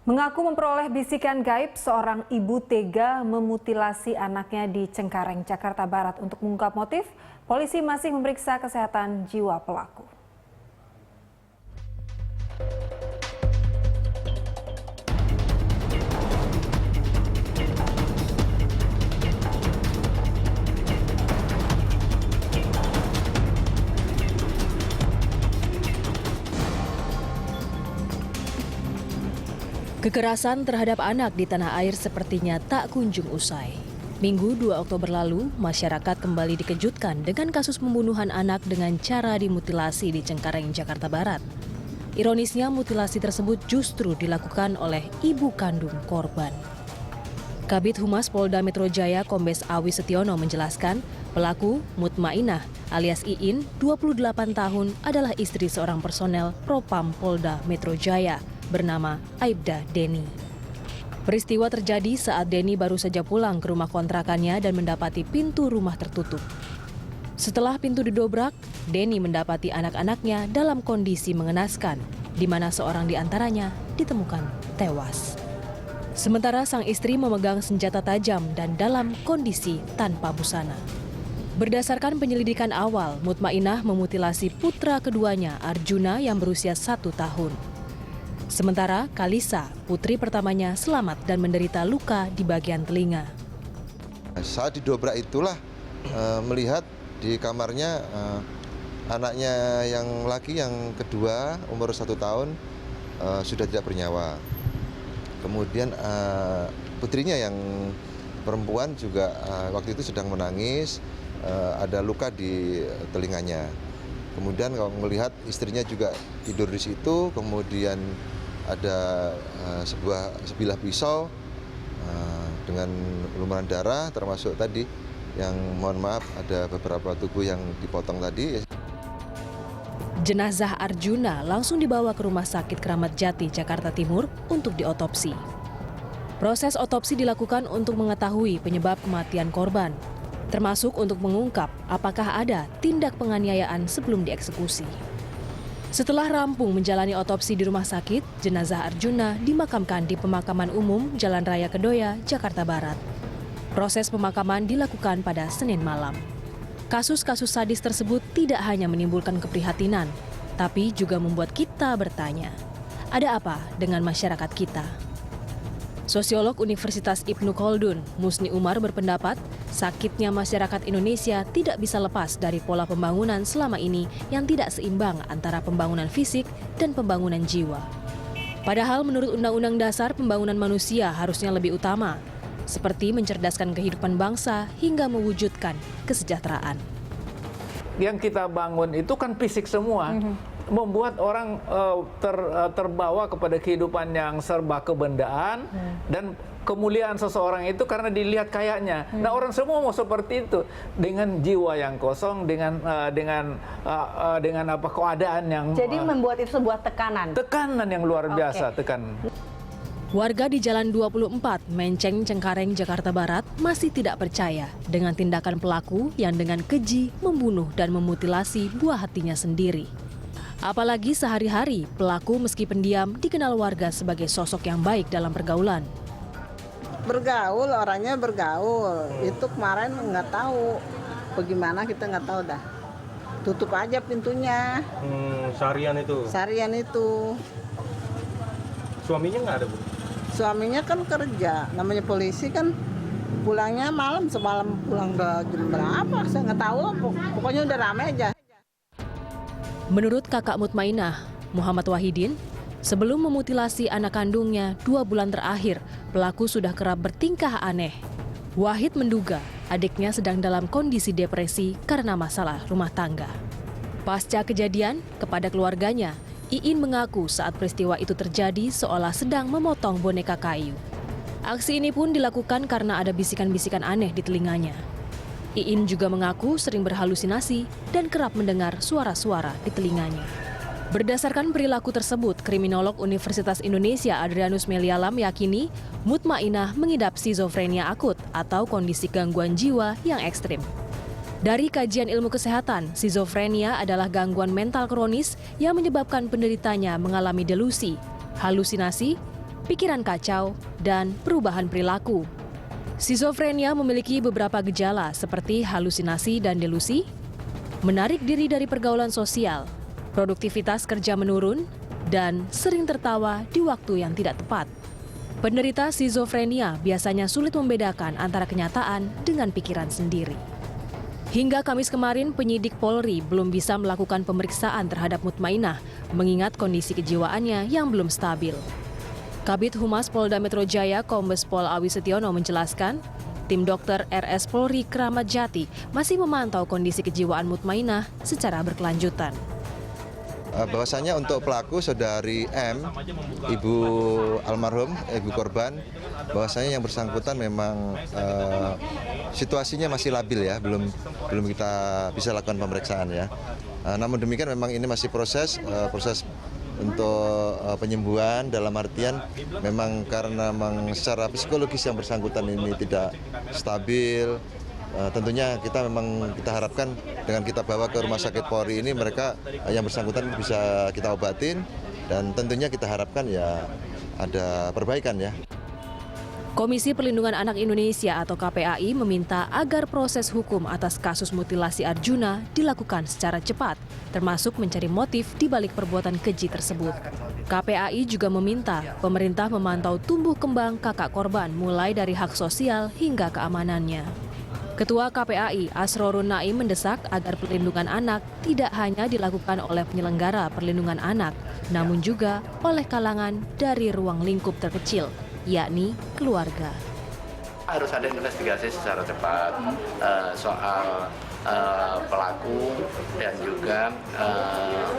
Mengaku memperoleh bisikan gaib, seorang ibu tega memutilasi anaknya di Cengkareng, Jakarta Barat. Untuk mengungkap motif, polisi masih memeriksa kesehatan jiwa pelaku. Kekerasan terhadap anak di tanah air sepertinya tak kunjung usai. Minggu 2 Oktober lalu, masyarakat kembali dikejutkan dengan kasus pembunuhan anak dengan cara dimutilasi di Cengkareng, Jakarta Barat. Ironisnya, mutilasi tersebut justru dilakukan oleh ibu kandung korban. Kabid Humas Polda Metro Jaya Kombes Awi Setiono menjelaskan, pelaku Mutmainah alias Iin, 28 tahun, adalah istri seorang personel Propam Polda Metro Jaya bernama Aibda Deni. Peristiwa terjadi saat Deni baru saja pulang ke rumah kontrakannya dan mendapati pintu rumah tertutup. Setelah pintu didobrak, Deni mendapati anak-anaknya dalam kondisi mengenaskan, di mana seorang di antaranya ditemukan tewas. Sementara sang istri memegang senjata tajam dan dalam kondisi tanpa busana. Berdasarkan penyelidikan awal, Mutmainah memutilasi putra keduanya, Arjuna, yang berusia 1 tahun. Sementara Kalisa, putri pertamanya, selamat dan menderita luka di bagian telinga. Saat didobrak itulah melihat di kamarnya anaknya yang laki yang kedua umur 1 tahun sudah tidak bernyawa. Kemudian putrinya yang perempuan juga waktu itu sedang menangis, ada luka di telinganya. Kemudian kalau melihat istrinya juga tidur di situ, kemudian ada sebilah pisau dengan lumuran darah, termasuk tadi yang mohon maaf ada beberapa tubuh yang dipotong tadi. Jenazah Arjuna langsung dibawa ke Rumah Sakit Kramat Jati, Jakarta Timur untuk diotopsi. Proses otopsi dilakukan untuk mengetahui penyebab kematian korban, termasuk untuk mengungkap apakah ada tindak penganiayaan sebelum dieksekusi. Setelah rampung menjalani otopsi di rumah sakit, jenazah Arjuna dimakamkan di Pemakaman Umum Jalan Raya Kedoya, Jakarta Barat. Proses pemakaman dilakukan pada Senin malam. Kasus-kasus sadis tersebut tidak hanya menimbulkan keprihatinan, tapi juga membuat kita bertanya, ada apa dengan masyarakat kita? Sosiolog Universitas Ibnu Khaldun, Musni Umar, berpendapat sakitnya masyarakat Indonesia tidak bisa lepas dari pola pembangunan selama ini yang tidak seimbang antara pembangunan fisik dan pembangunan jiwa. Padahal menurut Undang-Undang Dasar, pembangunan manusia harusnya lebih utama, seperti mencerdaskan kehidupan bangsa hingga mewujudkan kesejahteraan. Yang kita bangun itu kan fisik semua. Membuat orang terbawa kepada kehidupan yang serba kebendaan dan kemuliaan seseorang itu karena dilihat kayaknya. Nah, orang semua mau seperti itu dengan jiwa yang kosong, dengan apa keadaan yang jadi membuat itu sebuah tekanan yang luar biasa. Tekanan. Warga di Jalan 24, Menceng, Cengkareng, Jakarta Barat masih tidak percaya dengan tindakan pelaku yang dengan keji membunuh dan memutilasi buah hatinya sendiri. Apalagi sehari-hari pelaku meski pendiam dikenal warga sebagai sosok yang baik dalam pergaulan. Bergaul, orangnya bergaul. Itu kemarin nggak tahu bagaimana, kita nggak tahu dah. Tutup aja pintunya. Seharian itu? Seharian itu. Suaminya nggak ada, Bu? Suaminya kan kerja, namanya polisi kan pulangnya malam, semalam pulang udah jam berapa, saya nggak tahu, pokoknya udah ramai aja. Menurut kakak Mutmainah, Muhammad Wahidin, sebelum memutilasi anak kandungnya 2 bulan terakhir, pelaku sudah kerap bertingkah aneh. Wahid menduga adiknya sedang dalam kondisi depresi karena masalah rumah tangga. Pasca kejadian, kepada keluarganya, Iin mengaku saat peristiwa itu terjadi seolah sedang memotong boneka kayu. Aksi ini pun dilakukan karena ada bisikan-bisikan aneh di telinganya. Iin juga mengaku sering berhalusinasi dan kerap mendengar suara-suara di telinganya. Berdasarkan perilaku tersebut, kriminolog Universitas Indonesia Adrianus Melialam meyakini Mutmainah mengidap skizofrenia akut atau kondisi gangguan jiwa yang ekstrim. Dari kajian ilmu kesehatan, skizofrenia adalah gangguan mental kronis yang menyebabkan penderitanya mengalami delusi, halusinasi, pikiran kacau, dan perubahan perilaku. Skizofrenia memiliki beberapa gejala seperti halusinasi dan delusi, menarik diri dari pergaulan sosial, produktivitas kerja menurun, dan sering tertawa di waktu yang tidak tepat. Penderita skizofrenia biasanya sulit membedakan antara kenyataan dengan pikiran sendiri. Hingga Kamis kemarin, penyidik Polri belum bisa melakukan pemeriksaan terhadap Mutmainah, mengingat kondisi kejiwaannya yang belum stabil. Kabid Humas Polda Metro Jaya Kombes Pol Awi Setiono menjelaskan, tim dokter RS Polri Kramat Jati masih memantau kondisi kejiwaan Mutmainah secara berkelanjutan. Bahwasanya untuk pelaku saudari M, ibu almarhum, ibu korban, bahwasanya yang bersangkutan memang situasinya masih labil ya, belum kita bisa lakukan pemeriksaan ya. Namun demikian memang ini masih proses untuk penyembuhan, dalam artian memang karena memang secara psikologis yang bersangkutan ini tidak stabil. Tentunya kita harapkan dengan kita bawa ke rumah sakit Polri ini mereka yang bersangkutan bisa kita obatin, dan tentunya kita harapkan ya ada perbaikan ya. Komisi Perlindungan Anak Indonesia atau KPAI meminta agar proses hukum atas kasus mutilasi Arjuna dilakukan secara cepat, termasuk mencari motif di balik perbuatan keji tersebut. KPAI juga meminta pemerintah memantau tumbuh kembang kakak korban mulai dari hak sosial hingga keamanannya. Ketua KPAI Asrorun Naim mendesak agar perlindungan anak tidak hanya dilakukan oleh penyelenggara perlindungan anak, namun juga oleh kalangan dari ruang lingkup terkecil, yakni keluarga. Harus ada investigasi secara cepat soal pelaku dan juga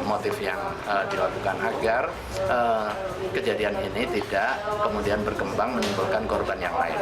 motif yang dilakukan agar kejadian ini tidak kemudian berkembang menimbulkan korban yang lain.